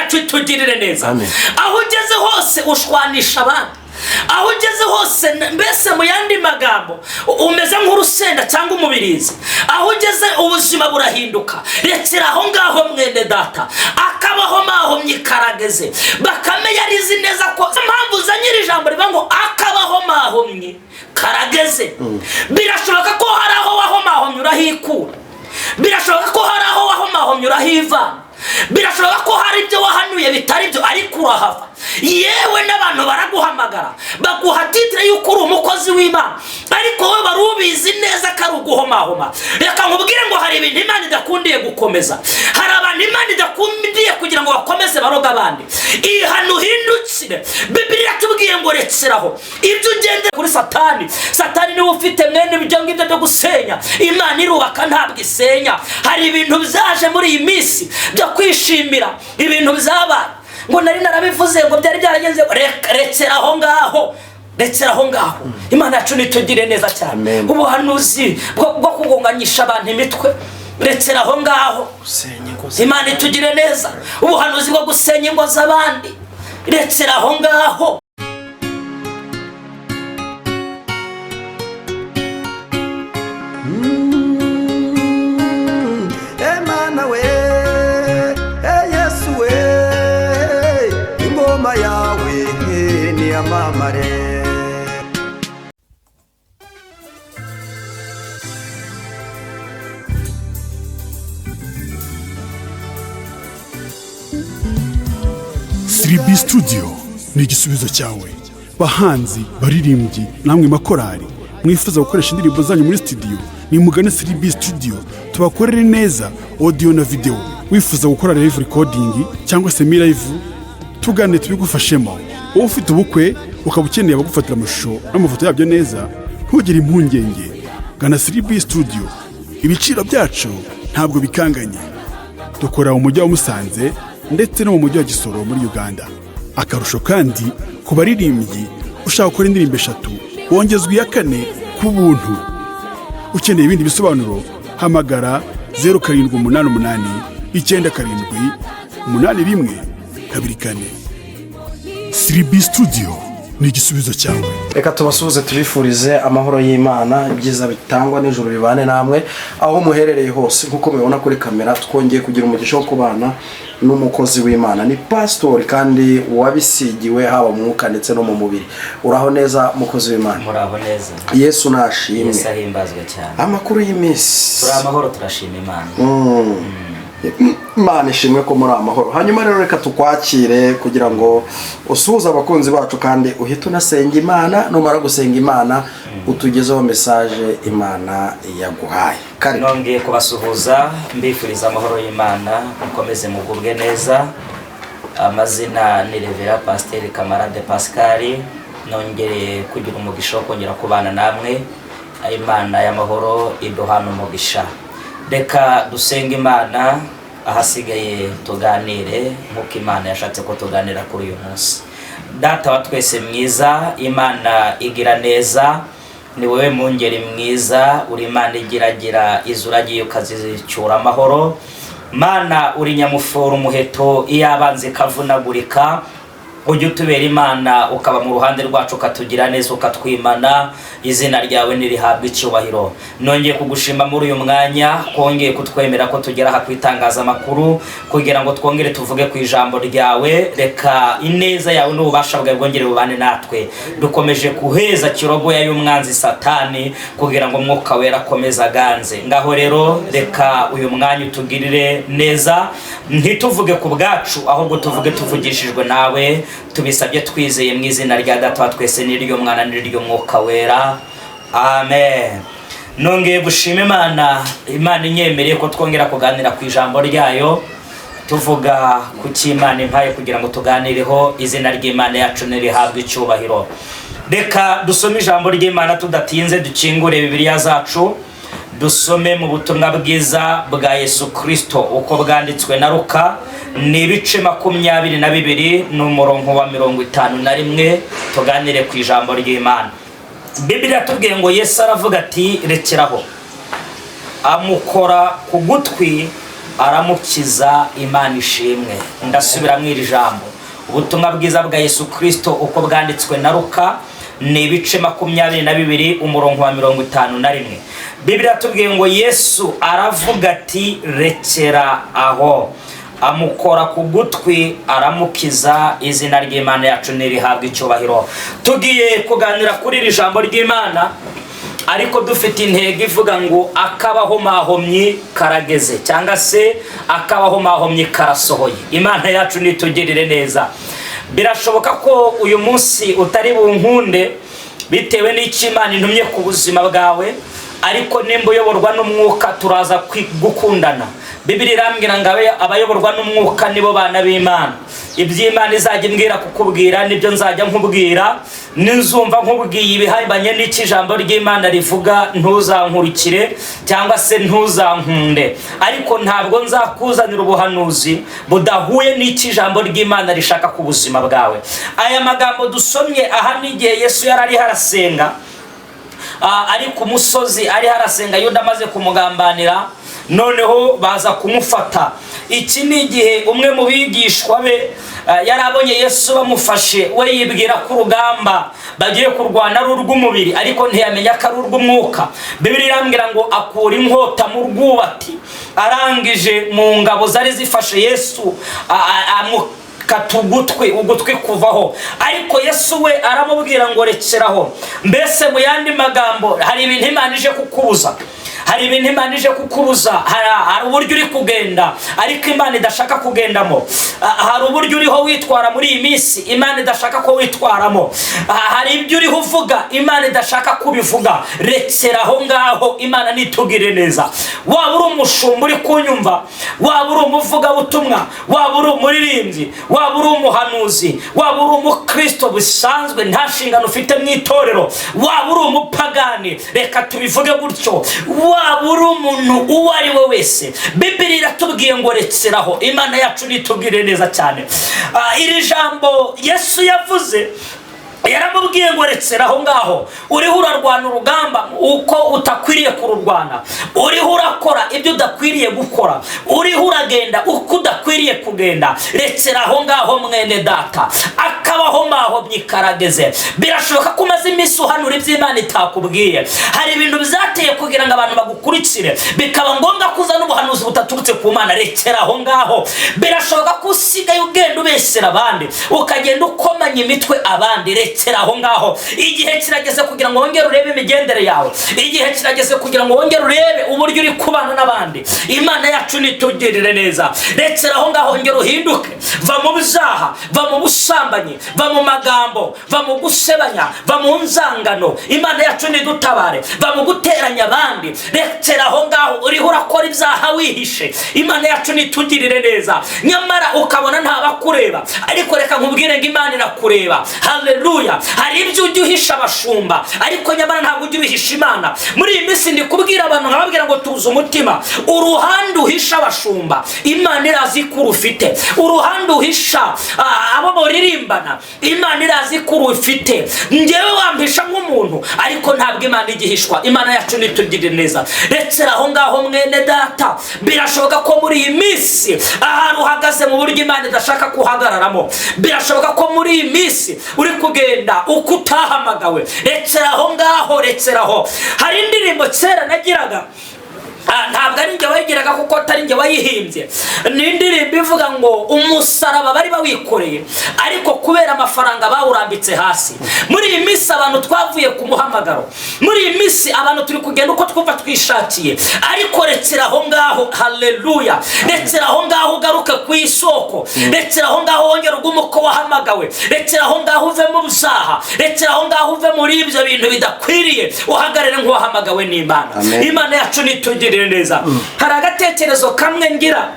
yacu itugirire neza. Aho ugeze hose ushwanisha abandi, aho ugeze hose mbese mu yandi magambo umeze nk'urusenda cyangwa umubirizi, aho ugeze ubuzima burahinduka. Rekera aho ngaho mwene data, akabaho mahomye karageze. Bakame yarizi neza ko impamvu zanyira ijambo rivuga ngo akabaho mahomye karageze. Birashoboka ko hari aho wahomahomye urahikura, birashoboka ko hari aho wahomahomye urahivana, birashoboka ko hari ibyo wahanuye bitari byo ariko urahava. Yewe n'abantu baraguhamagara baguha titire yuko uri umukozi w'Imana, ariko wowe barubizi neza ko ari uguhomahoma. Reka nkubwire ngo hari ibintu Imana idakundiye gukomeza, hari abantu Imana idakundiye kugira ngo bakomeze baroga abandi. Ihano hindukire. Bibiliya tubwiye ngo rekeraho ibyo ugende kuri Satani. Satani niwe ufite mwene ibyo ngibyo byo gusenya. Imana irubaka ntabwo isenya. Hari ibintu byaje muri iyi minsi byo kwishimira ibintu byabaye ngo nari narabivuze ngo byari byaragenze. Rekera aho ngaho, rekera aho ngaho. Imana yacu nitugire neza cyane. Ubuhanuzi bwo kugonganyisha abantu imitwe, rekera aho ngaho. Imana itugire neza. Ubuhanuzi bwo gusenya ingo z'abandi, rekera aho ngaho. Emana we, Yesu we, ingoma yawe ni amamare. Siribi Studio ni igisubizo cyawe. Bahanzi, baririmbyi, namwe makorari mwifuza gukoresha indirimbo zanyu muri studio, ni mugane Siribi Studio tubakorere neza audio na video. Wifuza gukora live recording cyangwa se live, tugane tubigufashemo. Wowe ufite ubukwe ukaba ukeneye abagufatira amashusho n'amafoto yabyo neza, ntugire impungenge, gana Siribi Studio. Ibiciro byacu ntabwo bikanganye. Dukora mu mujyi wa Musanze ndetse no mu mujyi wa Gisoro muri Uganda. Akarusho kandi ku baririmbyi ushaka gukora indirimbo 3 wongezwa iya 4 ku buntu. Ukeneye ibindi bisobanuro hamagara 0788 97 81 24. Siribi Studio ni igisubizo cyawe. Reka tubasuhuze tubifurize amahoro y'Imana, ibyiza bitangwa n'ijuru bibane namwe aho muherereye hose. Nkuko mubibona kuri kamera, twongeye kugira umugisha wo kubana n'umukozi w'Imana, ni pastor kandi wabisigiwe haba mu mwuka ndetse no mu mubiri. Uraho neza mukozi w'Imana? Muraho neza. Yesu nashimwe. Yesu ahimbazwe cyane. Amakuru y'imisi. Turi amahoro, turashima Imana. Imana ishimwe ko muri amahoro. Hanyuma rero reka tukwakire kugira ngo usuhuze abakunzi bacu kandi uhite unasenga Imana. Numara gusenga Imana utugezeho message Imana yaguhaye. Nongeye kubasuhuza, mbifuriza amahoro y'Imana, mukomeze mugubwe neza. Amazina ni Revera Pasteur Kamarade Pascal. Nongere kugira umugisha wo kongera kubana namwe. Imana y'amahoro iduhana umugisha. Reka dusenga Imana, ahasigaye tuganire nk'uko Imana yashatse ko tuganira kuri uyu munsi. Data wa twese mwiza, Imana igira neza, ni wowe mungeri mwiza, uri Imana igiragira izuragiye ukazicyura amahoro. Mana uri nyamuforo umuheto iyabanze kavunagurika, ujye utubera Imana ukaba mu ruhande rwacu ukatugira neza ukatwimana. Izina ryawe nirihabwe icyubahiro. Nongeye kugushima muri uyu mwanya, kongeye kutwemera ko tugera aha kwitangaza makuru kugira ngo twongere tuvuge ku ijambo ryawe. Reka ineza yawe n'ububasha bwawe bwongere bubane natwe. Dukomeje kuheza kirogoya y'umwanzi Satani kugira ngo Mwuka Wera akomeze aganze. Ngaho rero reka uyu mwanya utugirire neza, ntituvuge ku bwacu ahubwo tuvuge tuvugishijwe nawe. Tubisabye twizeye mu izina rya Data wa twese n'iryo Mwana n'iryo Mwuka Wera. Amen. Nongeye gushima Imana, Imana inyemereye ko twongera kuganira ku ijambo ryayo, tuvuga ku cy'Imana impaye kugira ngo tuganireho. Izina ry'Imana yacu nirihabwe icyubahiro. Reka dusome ijambo ry'Imana tudatinze, dukingure Bibiliya zacu, dusome mu butumwa bwiza bwa Yesu Kristo uko bwanditswe na Luka, ni ibice 22 n'umurongo wa 51. Tuganire ku ijambo ry'Imana. Bibiliya tubwiye ngo Yesu aravuga ati rekeraho, amukora ku gutwi aramukiza. Imana ishimwe. Ndasubira mu iri jambo, ubutumwa bwiza bwa Yesu Kristo uko bwanditswe na Luka, ni ibice 22 umurongo wa 51. Biblia tubwiye ngo Yesu aravuga ati rekera aho, amukora ku gutwi aramukiza. Izina ry'Imana yacu nirihabwa icyubahiro. Tugiye kuganira kuri iri jambo ry'Imana, ariko dufite intego ivuga ngo akabaho mahomyi karageze, cyangwa se akabaho mahomyi karasohoye. Imana yacu nitugirire neza. Birashoboka ko uyu munsi utari bunkunde bitewe n'icyo Imana intumye ku buzima bwawe, ariko nimba uyoborwa n'umwuka turaza gukundana. Biblia irambwira ngo abayoborwa n'umwuka nibo bana b'Imana. Iby'Imana izajya imbwira kukubwira nibyo nzajya nkubwira. Ninzumva nkubwiye ibihabanye n'iki jambo ry'Imana rivuga, ntuzankurikire cyangwa se ntuzankunde, ariko ntabwo nzakuzanira ubuhanuzi budahuye n'iki jambo ry'Imana rishaka ku buzima bwawe. Aya magambo dusomye aha ni igihe Yesu yari ari harasenga, ari ku musozi ari harasenga. Yuda amaze kumugambanira, noneho baza kumufata. Iki ni igihe umwe mu bigishwa be yarabonye Yesu bamufashe, we yibwira ko urugamba bagiye kurwana ari urw'umubiri, ariko ntiyamenya ko ari urw'umwuka. Biblia irambwira ngo akura inkota mu rwubati, arangije mu ngabo zari zifashe Yesu katugutwi ugutwi kuvaho. Ariko Yesu we aramubwira ngo rekeraho. Mbese mu yandi magambo, hari ibintu Imana ije kukubuza, hari ibintu Imana ije kukubuza. Hari uburyo uri kugenda ariko Imana idashaka kugendamo. Hari uburyo uriho witwara muri iyi minsi Imana idashaka ko witwaramo. Hari ibyo uriho uvuga Imana idashaka kubivuga. Rekeraho ngaho, Imana nitugire neza. Waba uri umushumba uri kunyumva, waba uri umuvuga butumwa, waba uri umuririmbyi, waba uri umuhanuzi, waba uri umukristo bisanzwe nta nshingano ufite mu itorero, waba uri umupagani, reka tubivuge gutyo, waba uri umuntu uwo ari we wese, Biblia iratubwiye ngo rekeraho. Imana yacu nitugire neza cyane. Iri jambo Yesu yavuze, yaramubwiye ngo rekeraho ngaho. Uriho urarwana urugamba uko utakwiriye kururwana, uriho urakora ibyo udakwiriye gukora, uriho uragenda uko udakwiriye kugenda. Rekeraho ngaho mwene data, akabaho mahomyi karageze. Birashoboka ko umaze iminsi uhanura iby'Imana itakubwiye. Hari ibintu bizateye kugira ngo abantu bagukurikire, bikaba ngombwa kuza n'ubuhanuzi butaturutse ku Mana. Rekeraho ngaho. Birashoboka ko usigaye ugenda ubesera abandi, ukagenda ukomanya imitwe abandi. Rekeraho ngaho. Igihe kirageze kugira ngo wongere urebe imigendere yawe, igihe kirageze kugira ngo wongere urebe uburyo uri kubana n'abandi. Imana yacu nitugirire neza. Rekeraho ngaho, ongera uhinduke. Va mu byaha, va mu busambanyi, va mu magambo, va mu gusebanya, va mu nzangano. Imana yacu nidutabare. Va mu guteranya abandi. Rekeraho ngaho. Uriho urakora ibyaha wihishe, Imana yacu nitugirire neza. Nyamara ukabona ntabakureba, ariko reka nkubwire ngo Imana irakureba. Haleluya. Hari ibyo ujya uhisha abashumba, ariko nyamara ntabwo ujya ubihisha Imana. Muri iyi minsi ndi kubwira abantu nkababwira ngo tuze umutima. Uruhande uhisha abashumba, Imana irazi ko urufite. Uruhande uhisha abo muririmbana, Imana irazi ko urufite. Njyewe wampisha nk'umuntu, ariko ntabwo Imana igihishwa. Imana yacu nitugirire neza. Rekeraho ngaho mwene data. Birashoboka ko muri iyi minsi ahantu uhagaze mu buryo Imana idashaka kuhagararamo. Birashoboka ko muri iyi minsi uri kugenda uko utahamagawe. Rekeraho ngaho, rekeraho. Hari indirimbo kera nagiraga, ntabwo ari njye wayigiraga kuko atari njye wayihimbye. Ni indirimbo ivuga ngo umusaraba bari bawikoreye, ariko kubera amafaranga bawurambitse hasi. Muri iyi minsi abantu twavuye ku muhamagaro, muri iyi minsi abantu turi kugenda uko twumva twishakiye. Ariko rekeraho ngaho. Haleluya. Rekeraho ngaho ugaruke ku isoko. Rekeraho ngaho wongere ugume uko wahamagawe. Rekeraho ngaho uve mu byaha. Rekeraho ngaho uve muri ibyo bintu bidakwiriye, uhagarare nk'uwahamagawe n'Imana. Imana yacu nitugire neza. Hari agatekerezo kamwe ngira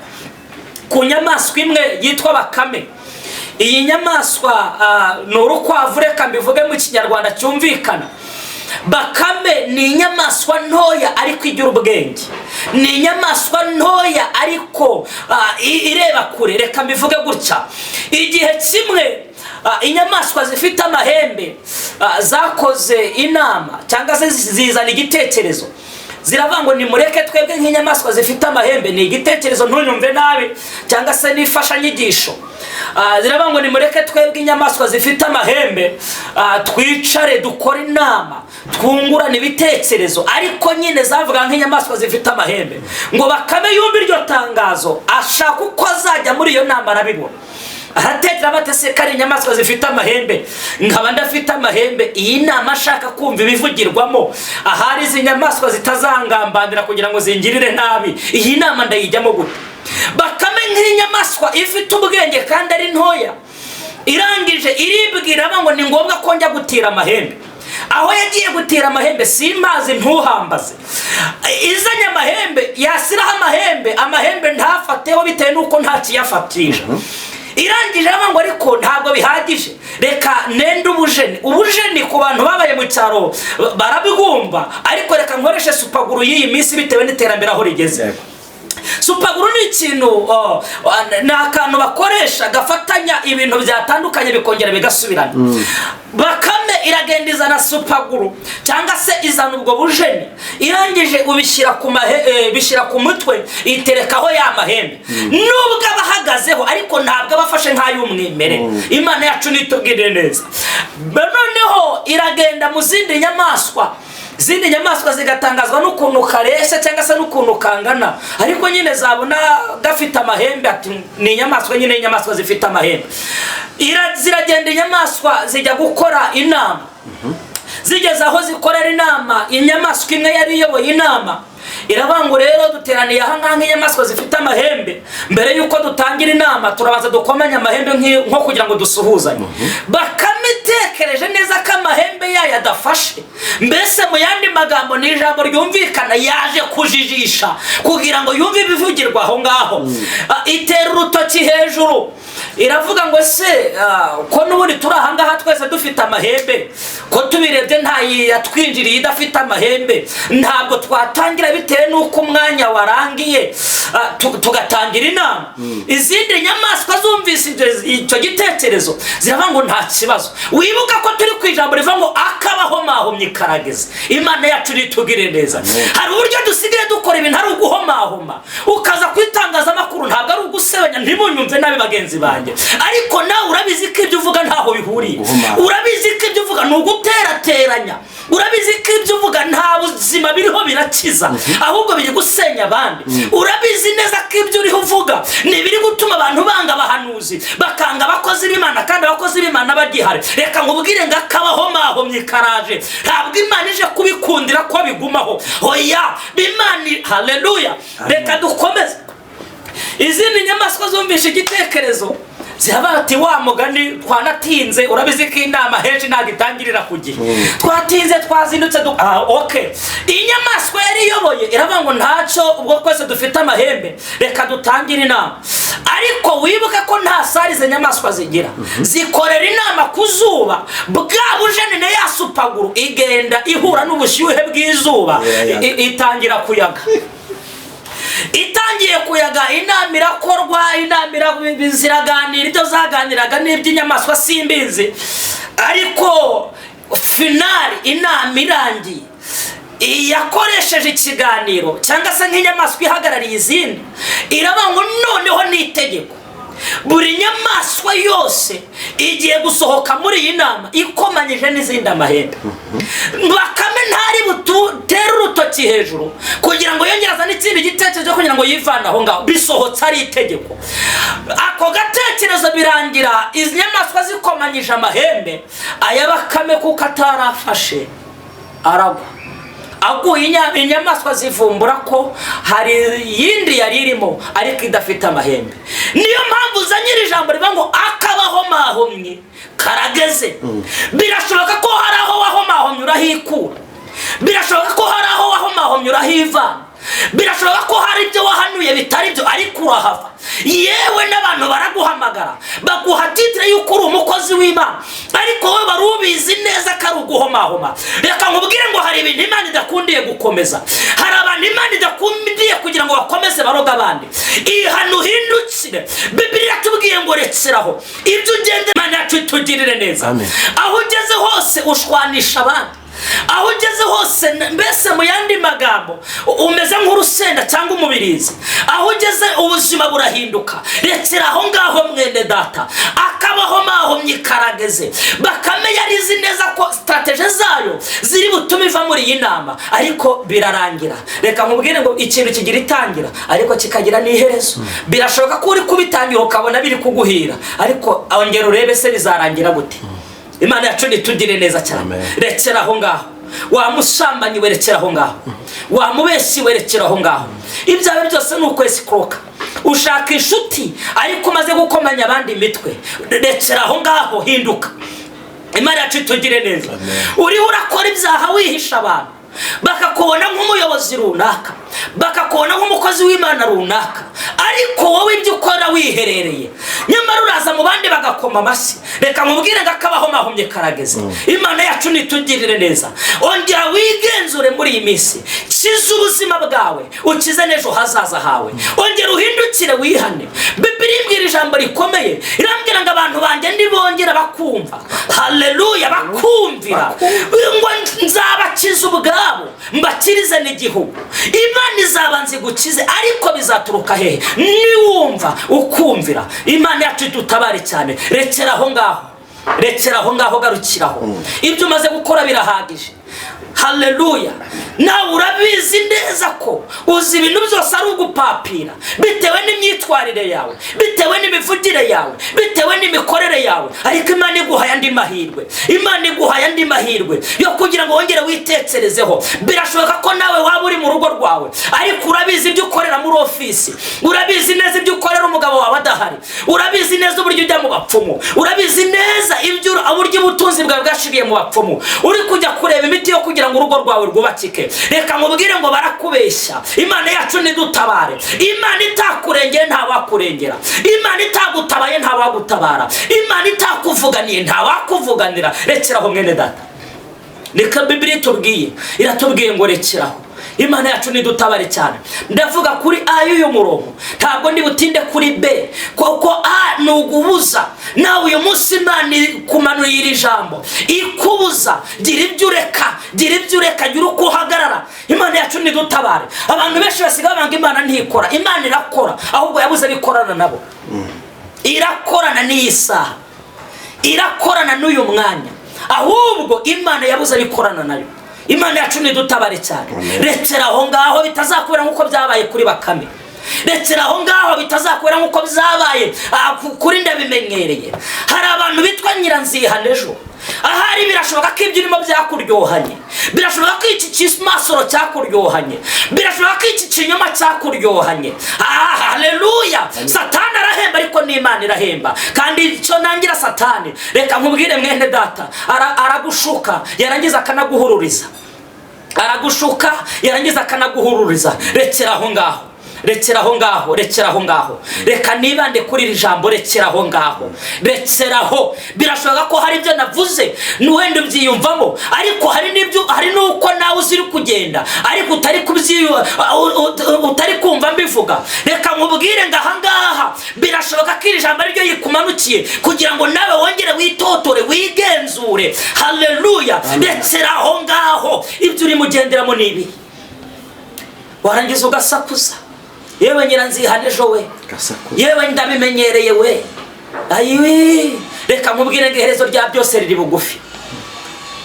ku nyamaswa imwe yitwa bakame. Iyi nyamaswa ni urukwavu, reka mbivuge mu Kinyarwanda cyumvikana. Bakame ni inyamaswa ntoya ariko igira ubwenge. Ni inyamaswa ntoya ariko ireba kure, reka mbivuge gutya. Igihe kimwe inyamaswa zifite amahembe zakoze inama cyangwa se zizana igitekerezo. ziravuga ngo nimureke twebwe nk'inyamaswa zifite amahembe. Ni igitekerezo ntunyumve nabi cyangwa se n'imfashanyigisho. Ziravuga ngo nimureke twebwe inyamaswa zifite amahembe twicare dukore inama twungurana ibitekerezo. Ariko nyine zavuga nk'inyamaswa zifite amahembe ngo Bakame yumva iryo tangazo ashaka uko azajya muri iyo nama arabibona. Aratekera batese kari inyamaswa zifite amahembe nkaba ndafite amahembe. Iyi nama ashaka kumva ibivugirwamo ahari izi nyamaswa zitazangambandira kugira ngo zingirire nabi. Iyi nama ndayijyamo gute? Bakame nk'inyamaswa ifite ubwenge kandi ari ntoya irangije iribwira ngo ni ngombwa ko njya gutira amahembe. Aho yagiye gutira amahembe simazi ntuhambaze. Izanye amahembe yasiraho amahembe ntafateho bitewe nuko ntakiyafatisha. Irangije ngo ariko ntabwo bihagije, reka nende ubujeni ku bantu babaye mu cyaro barabigumba, ariko reka nkoreshe supaguru y'iyi minsi bitewe n'iterambere aho rigeze. Supaguru ni ikintu ni akantu bakoresha gafatanya ibintu byatandukanye bikongera bigasubirana. Bakame iragenda izana supaguru cyangwa se izana ubwo bujeni, irangije ubishyira ku mutwe iterekaho ya mahembe. Nubwo abahagazeho ariko ntabwo abafashe nk'ay'umwimerere. Imana yacu nitubwire neza. Noneho iragenda mu zindi nyamaswa zigatangazwa n'ukuntu kareshya cyangwa se n'ukuntu kangana, ariko nyine zabona gafite amahembe ati ni inyamaswa nyine, inyamaswa zifite amahembe. Ziragenda inyamaswa zijya gukora inama. Zigeze aho zikorera inama, inyamaswa imwe yari iyoboye inama iravuga ngo rero duteraniye aha ngaha nk'inyamaswa zifite amahembe, mbere yuko dutangira inama turabanza dukomanya amahembe nko kugira ngo dusuhuzanye. Bakame itekereje neza ko amahembe yayo adafashe, mbese mu yandi magambo ni ijambo ryumvikana, yaje kujijisha kugira ngo yumve ibivugirwa aho ngaho. Itera urutoki hejuru iravuga ngo se ko n'ubundi turi aha ngaha twese dufite amahembe, ko tubirebye nta yatwinjiriye idafite amahembe, ntabwo twatangira bitewe n'uko umwanya warangiye tugatangira inama. Izindi nyamaswa zumvise icyo gitekerezo ziravuga ngo nta kibazo. Wibuka ko turi ku ijambo rivuga ngo akabaho mahomye karageze. Imana yacu nitugire neza. Hari uburyo dusigaye dukora ibintu ari uguhomahoma, ukaza kwitangaza amakuru, ntabwo ari ugusebanya, ntimunyumve nabi bagenzi banjye, ariko nawe urabizi ko ibyo uvuga ntaho bihuriye. Urabizi ko ibyo uvuga ni uguterateranya. Urabizi ko ibyo uvuga nta buzima biriho birakiza, ahubwo biri gusenya abandi. Urabizi neza ko ibyo uriho uvuga ni biri gutuma abantu banga abahanuzi, bakanga abakozi b'Imana, kandi abakozi b'Imana bagihari. Reka nkubwire ngo akabaho mahomye karaje. Ntabwo Imana ije kubikundira ko bigumaho, oya, Imana, haleluya. Reka dukomeze. Izindi nyamaswa zumvisha igitekerezo ziravuga ati wa mugani twanatinze, urabizi ko inama henshi ntabwo itangirira ku gihe. Twatinze twazindutse okay. Inyamaswa yari iyoboye iravuga ngo ntacyo, ubwo twese dufite amahembe reka dutangire inama. Ariko wibuka ko nta sari izo nyamaswa zigira, zikorera inama ku zuba. Bwa bujeni na ya supaguru igenda ihura n'ubushyuhe bw'izuba, itangira kuyaga. Itangiye kuyaga, inama irakorwa, inama ziraganira, ibyo zaganiraga n'iby'inyamaswa simbizi. Ariko finali inama irangiye, yakoresheje ikiganiro cyangwa se nk'inyamaswa ihagarariye izindi, iravuga ngo noneho ni itegeko, buri nyamaswa yose igiye gusohoka muri iyi nama ikomanyije n'izindi amahembe. Bakame ntari butere urutoki hejuru kugira ngo yongeraza n'ikindi gitekerezo kugira ngo yivane aho ngaho, bisohotse ari itegeko. Ako gatekerezo birangira izi nyamaswa zikomanyije amahembe, aya Bakame kuko atarafashe aragwa. Aguye inyamaswa zivumbura ko hari yindi yari irimo ariko idafite amahembe. Niyo mpamvu zanyira ijambo rivuga ngo akabaho mahomye karageze. Birashoboka ko hari aho wahomahomye urahikura, birashoboka ko hari aho wahomahomye urahivana, birashoboka ko hari ibyo wahanuye bitari byo ariko urahava. Yewe n'abantu baraguhamagara baguha titire y'uko uri umukozi w'Imana, ariko wowe barubizi neza ko ari uguhomahoma. Reka nkubwire ngo hari ibintu Imana idakundiye gukomeza, hari abantu Imana idakundiye kugira ngo bakomeze baroga abandi. Ihano hindukire, Bibiliya tubwiye ngo rekeraho ibyo ugende. Imana yacu itugirire neza. Aho ugeze hose ushwanisha abandi, aho ugeze hose mbese mu yandi magambo umeze nk'urusenda cyangwa umubirizi, aho ugeze ubuzima burahinduka. Rekera aho ngaho mwene data, akabaho mahomye karageze. Bakame yarizi neza ko strategie zayo ziri butume iva muri iyi nama, ariko birarangira. Reka nkubwire ngo ikintu kigira itangira ariko kikagira n'iherezo. Birashoboka ko uri kubitangira ukabona biri kuguhira, ariko ongera urebe se bizarangira gute. Imana yacu nitugire neza cyane. Rekera aho ngaho, wa musambanyi werekera aho ngaho, wa mubeshyi werekera aho ngaho. Ibyawe byose ni ukwesikuroka, ushaka inshuti ariko umaze gukomanya abandi imitwe. Rekera aho ngaho, hinduka. Imana yacu itugire neza. Uriho urakora ibyaha wihisha abantu, bakakubona nk'umuyobozi runaka, bakakubona nk'umukozi w'Imana runaka, ariko wowe ibyo ukora wiherereye, nyamara uraza mu bandi bagakoma amashyi. Reka mubwire ngo akabaho mahomye karageze. Imana yacu nitugirire neza. Ongera wigenzure muri iyi minsi, kiza ubuzima bwawe, ukize n'ejo hazaza hawe. Ongera uhindukire wihane. Bibiliya imbwira ijambo rikomeye, irambwira ngo abantu banjye ndibongera bakumva, haleluya, bakumvira, ngo nzabakiza ubwabo mbakirize n'igihugu. Imana izabanze gukize, ariko bizaturuka hehe? Niwumva ukumvira. Imana yacu dutabare cyane. Rekera aho ngaho, rekera aho ngaho, garukiraho. Ibyo umaze gukora birahagije. Haleluya. Nawe urabizi neza ko uzi ibintu byose ari ugupapira, bitewe n'imyitwarire yawe, bitewe n'imivugire yawe, bitewe n'imikorere yawe. Ariko Imana iguhaye andi mahirwe, Imana iguhaye andi mahirwe yo kugira ngo wongere witekerezeho. Birashoboka ko nawe waba uri mu rugo rwawe, ariko urabizi ibyo ukorera muri ofisi, urabizi neza ibyo ukorera umugabo wawe adahari, urabizi neza uburyo ujya mu bapfumu, urabizi neza uburyo ubutunzi bwawe bwashiriye mu bapfumu, uri kujya kureba imiti yo kugira ngo urugo rwawe rwubakike. Reka mubwire ngo barakubeshya. Imana yacu nidutabare. Imana itakurengeye ntawakurengera, Imana itagutabaye ntawagutabara, Imana itakuvuganiye ntawakuvuganira. Rekeraho mwene data. Reka Bibiliya itubwiye, iratubwiye ngo rekeraho. Imana yacu nidutabare cyane. Ndavuga kuri A y'uyu murongo, ntabwo ndi butinde kuri B, kuko A ni ugubuza. Nawe uyu munsi Imana kumanurira ijambo ikubuza, gira ibyo ureka, gira ibyo ureka, gira uko uhagarara. Imana yacu nidutabare. Abantu benshi basigaye banga Imana ntikora. Imana irakora, ahubwo yabuze bikorana nabo. Irakorana n'iyi saha, irakorana n'uyu mwanya, ahubwo Imana yabuze bikorana nayo. Imana yacu nidutabare cyane. Rekera aho ngaho bitazakubera nk'uko byabaye kuri Bakame. Rekera aho ngaho bitazakubera nk'uko byabaye kuri Ndabimenyereye. Hari abantu bitwa Nyiranzihane ejo. Ahari birashoboka ko ibyo urimo byakuryohanye, birashoboka ko iki kismasoro cyakuryohanye, birashoboka ko iki kinyoma cyakuryohanye. Haleluya. Satani arahemba, ariko n'Imana irahemba. Kandi icyo nangira Satani, reka nkubwire mwene data, aragushuka yarangiza akanaguhururiza, aragushuka yarangiza akanaguhururiza. Rekera aho ngaho, rekera aho ngaho, rekera aho ngaho. Reka nibande kuri iri jambo, rekera aho ngaho, rekeraho. Birashoboka ko hari ibyo navuze n'uwenda ubyiyumvamo, ariko hari n'uko nawe uziri kugenda ariko utari kumva mbivuga. Reka nkubwire ngo aha ngaha birashoboka ko iri jambo ariryo yikumanukiye kugira ngo nawe wongere witotore, wigenzure. Haleluya. Rekera aho ngaho. Ibyo uri mugenderamo nibi, warangiza ugasakuza. Yewe Nyiranzihane ejo we, yewe Ndabimenyereye we, ayiwe. Reka nkubwire ngo iherezo rya byose riri bugufi.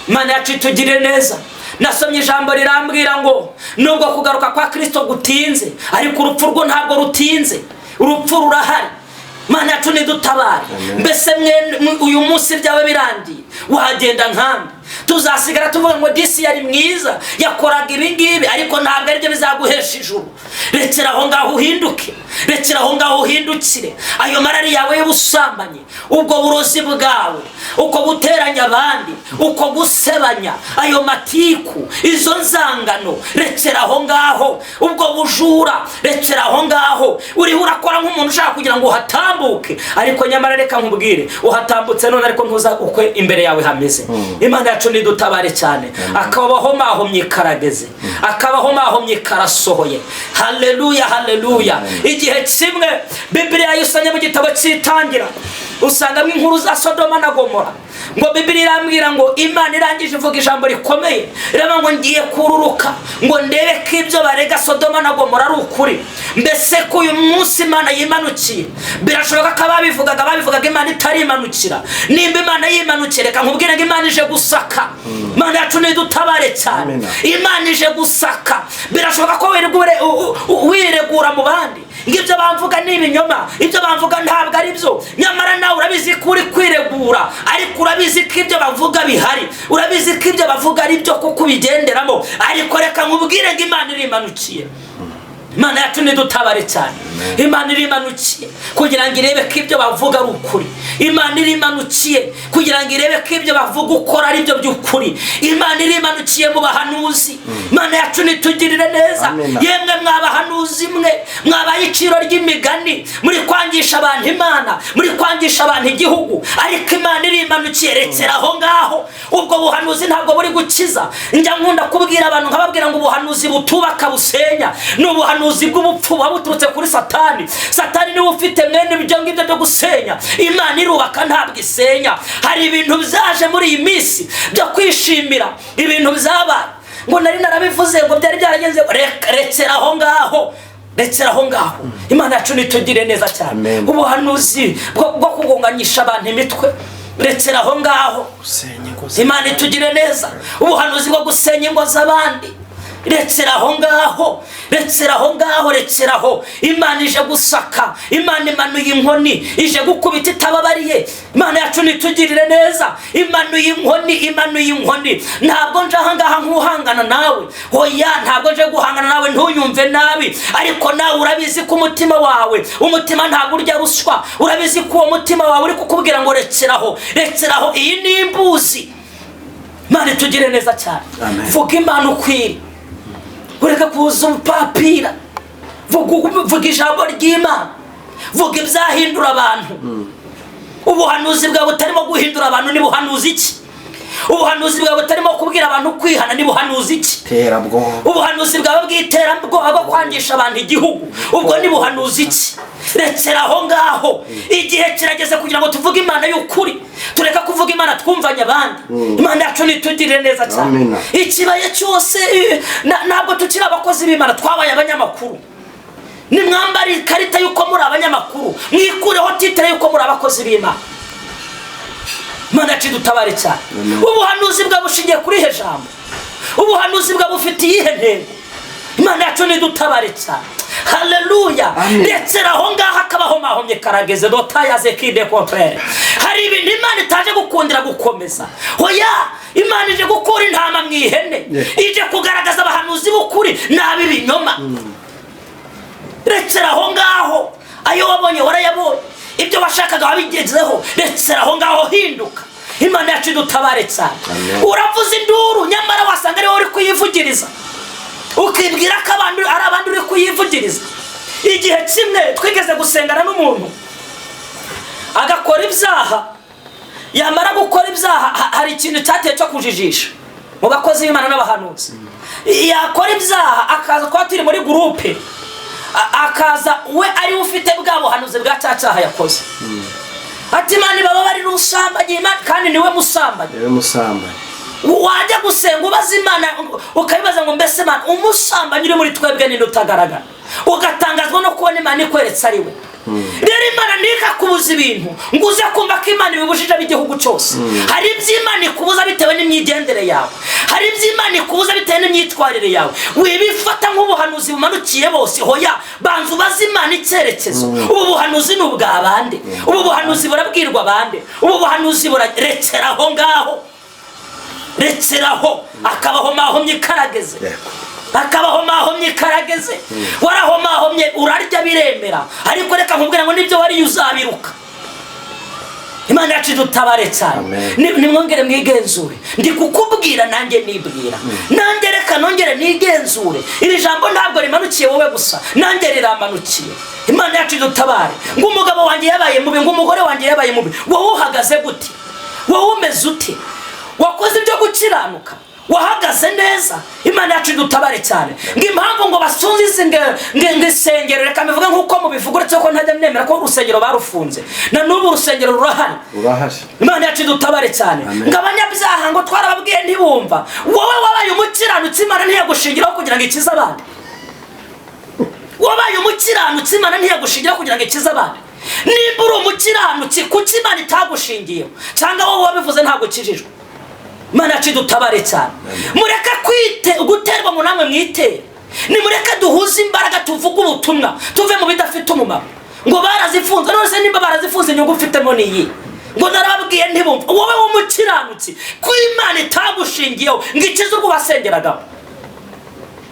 Imana yacu itugire neza. Nasomye ijambo rirambwira ngo nubwo kugaruka kwa Kristo gutinze, ariko urupfu rwo ntabwo rutinze. Urupfu rurahari. Imana yacu nidutabare. Mbese uyu munsi byawe birangiye, wagenda nkambi, tuzasigara tuvuga ngo disi yari mwiza, yakoraga ibi ngibi, ariko ntabwo aribyo bizaguhesha ijuru. Rekera aho ngaho uhinduke, rekera aho ngaho uhindukire. Ayo marari yawe y'ubusambanyi, ubwo burozi bwawe, uko guteranya abandi, uko gusebanya, ayo matiku, izo nzangano, rekera aho ngaho. Ubwo bujura, rekera aho ngaho. Uriho urakora nk'umuntu ushaka kugira ngo uhatambuke, ariko nyamara reka nkubwire, uhatambutse none ariko ntuza uko imbere yawe hameze. Imana yacu nidutabare cyane akabaho mahomye karageze akabaho mahomye karasohoye haleluya haleluya igihe kimwe Bibiliya yisanye mu gitabo cy'itangira usangamo inkuru za Sodoma na Gomora ngo Bibiliya irambwira ngo Imana irangije ivuga ijambo rikomeye reba ngo ngiye kururuka ngo ndebe ko ibyo barega Sodoma na Gomora ari ukuri mbese ko uyu munsi Imana yimanukiye birashoboka ko babivugaga Imana itari imanukira nimba Imana yimanukire reka nkubwire ngo Imana ije gusaka Imana yacu nidutabare cyane Imana ije gusaka birashoboka ko wiregura mu bandi ngibyo bamvuga n'ibinyoma ibyo bamvuga ntabwo ari byo nyamara nawe urabizi ko uri kwiregura ariko urabizi ko ibyo bavuga bihari urabizi ko ibyo bavuga ari byo kuko ubigenderamo ariko reka nkubwire ngo Imana irimanukiye Imana yacu nidutabare cyane Imana irimanukiye kugira ngo irebe ko ibyo bavuga ari ukuri Imana irimanukiye kugira ngo irebe ko ibyo bavuga ukora ari byo by'ukuri Imana irimanukiye mu bahanuzi Imana yacu nitugirire neza yemwe mwabahanuzi mwe mwabaye iciro ry'imigani muri kwangisha abantu Imana muri kwangisha abantu igihugu ariko Imana irimanukiye rekera aho ngaho ubwo buhanuzi ntabwo buri gukiza njya nkunda kubwira abantu nkababwira ngo ubuhanuzi butubaka busenya n'ubuhanuzi bw'ubupfu buturutse kuri Satani niwe ufite mwene ibyo ngibyo byo gusenya Imana irubaka ntabwo isenya hari ibintu byaje muri iyi minsi byo kwishimira ibintu byabaye ngo nari narabivuze ngo byari byaragenze rekera aho ngaho Imana yacu nitugire neza cyane ubuhanuzi bwo kugonganyisha abantu imitwe rekera aho ngaho Imana itugire neza ubuhanuzi bwo gusenya ingo z'abandi rekera aho ngaho Imana ije gusaka Imana imanuye inkoni ije gukubita itababariye Imana yacu nitugirire neza imanuye inkoni ntabwo nje aha ngaha nk'uhangana nawe hoya ntabwo nje guhangana nawe ntuyumve nabi ariko nawe urabizi ko umutima ntabwo urya ruswa urabizi ko uwo mutima wawe uri kukubwira ngo rekeraho iyi ni imbuzi Imana itugire neza cyane vuga Imana ukwiriye ureka kuza umupapira vuga ijambo ry'Imana vuga ibyahindura abantu ubuhanuzi bwawe butarimo guhindura abantu ni buhanuzi iki ubuhanuzi bwawe butarimo kubwira abantu kwihana ni buhanuzi iki ubuhanuzi bwawe bw'iterabwoba bwo kwangisha abantu igihugu ubwo ni buhanuzi iki rekera aho ngaho igihe kirageze kugira ngo tuvuge Imana y'ukuri tureka kuvuga Imana twumvanye abandi Imana yacu nitugirire neza cyane ikibaye cyose ntabwo tukiri abakozi b'Imana twabaye abanyamakuru nimwambara ikarita y'uko muri abanyamakuru mwikureho titre y'uko muri abakozi b'Imana Imana yacu dutabare cyane ubuhanuzi bwa bushingiye kuri he jambo ubuhanuzi bwa bufite iyihe ntego Imana yacu nidutabare cyane haleluya rekera aho ngaho akabaho mahomye karageze dotayaze kide contraire hari ibintu Imana itaje gukundira gukomeza hoya Imana ije gukura intama mwihene ije kugaragaza abahanuzi b'ukuri nabi binyoma rekera aho ngaho ayo wabonye warayabonye ibyo washakaga wabigezeho rekera aho ngaho hinduka Imana yacu dutabare cyane uravuza induru nyamara wasanga ari wowe uri kuyivugiriza ukibwira ko ari abandi uri kuyivugiriza igihe kimwe twigeze gusengana n'umuntu agakora ibyaha yamara gukora ibyaha hari ikintu cyateye cyo kujijisha mu bakozi b'Imana n'abahanuzi yakora ibyaha akaza kwa turi muri groupe akaza we ari ufite bwa buhanuzi bwa cyaha yakoze ati Imana baba bari rusambanye kandi niwe musambanye wajya gusenga ubaza Imana ukabibaza ngo mbese Imana umusambanyi uri muri twebwe ni utagaragara ugatangazwa no kubona Imana ikweretse ari we rero Imana ntikakubuza ibintu ngo uze kumva ko Imana ibibujije igihugu cyose hari iby'Imana ikubuza bitewe n'imyigendere yawe hari iby'Imana ikubuza bitewe n'imyitwarire yawe wibifata nk'ubuhanuzi bumanukiye bose hoya banza ubaza Imana icyerekezo ubu buhanuzi ni ubwa bande ubu buhanuzi burabwirwa bande ubu buhanuzi burarekeraho ngaho rekeraho akabaho mahomye karageze warahomahomye urarya biremera ariko reka nkubwira ngo nibyo wari uzabiruka Imana yacu dutabare cyane nimwongere mwigenzure ndi kukubwira nanjye nibwira nanjye reka nongere nigenzure iri jambo ntabwo rimanukiye wowe gusa nanjye riramanukiye Imana yacu dutabare ngo umugabo wanjye yabaye mubi ngo umugore wanjye yabaye mubi wowe uhagaze gute wowe umeze ute wakoze ibyo gukiranuka, wahagaze neza. Imana yacu idutabare cyane. Ngo impamvu ngo basunze izi ngisengero, reka mbivuge nk'uko mubivuga, uretse ko ntajya nemera ko urusengero barufunze, na n'ubu urusengero rurahari. Imana yacu idutabare cyane. Ngo abanyabyaha ngo twarababwiye ntibumva, wowe wabaye umukiranutsi Imana ntiyagushingiraho kugira ngo ikize abandi. Wabaye umukiranutsi Imana ntiyagushingiraho kugira ngo ikize abandi. Nimba uri umukiranutsi kuki Imana itagushingiyeho? Cyangwa wowe wabivuze ntabwo ukijijwe? Imana yacu idutabare cyane. Mureke guterwa mu namwe mwitere. Nimureke duhuze imbaraga tuvuga ubutumwa, tuve mu bidafite umumaro. Ngo barazifunze, none nimba barazifunze inyungu ufitemo niyi? Ngo narababwiye ntibumva. Wowe w'umukiranutsi ko Imana itagushingiyeho ngo ikize urwo wasengeragaho.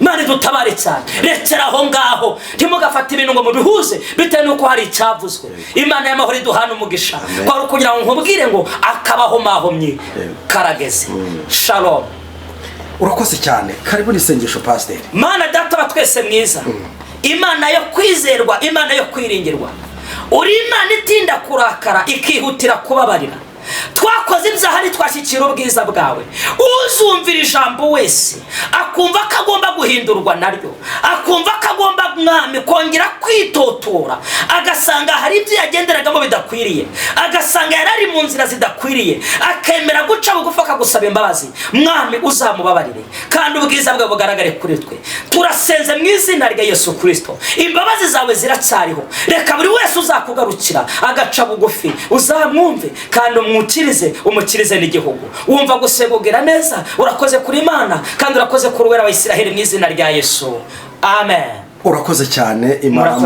Imana idutabare cyane. Rekera aho ngaho, ntimugafate ibintu ngo mubihuze bitewe nuko hari icyavuzwe. Imana y'amahoro iduhana umugisha. Kwari kugira ngo nkubwire ngo akabaho mahomye karageze. Shalom. Urakoze cyane. Karibu nisengesho pastor. Mana data wa twese mwiza, Imana yo kwizerwa, Imana yo kwiringirwa. Uri Imana itinda kurakara ikihutira kubabarira. Twakoze ibyaha ntitwashyikira ubwiza bwawe. Uzumvira ijambo wese akumva ko agomba guhindurwa naryo, akumva ko agomba mwami kongera kwitotora, agasanga hari ibyo yagenderagamo bidakwiriye, agasanga yarari mu nzira zidakwiriye, akemera guca bugufi akagusaba imbabazi, mwami uzamubabarire kandi ubwiza bwawe bugaragare kuri twe. Turasenze mu izina rya Yesu Kristo, imbabazi zawe ziracyariho. Reka buri wese uzakugarukira agaca bugufi uzamwumve kandi umukirize n'igihugu. Wumva gusegugera neza. Urakoze kuri Imana kandi urakoze kuri Uwera wa Isiraheli mu izina rya Yesu. Amen. Urakoze cyane. Imana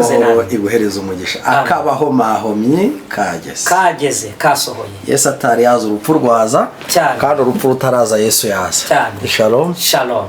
iguhereza umugisha. Akabaho mahomye kageze kasohoye. Yesu atari yaza urupfu rwaza, kandi urupfu rutaraza Yesu yaza. Shalom.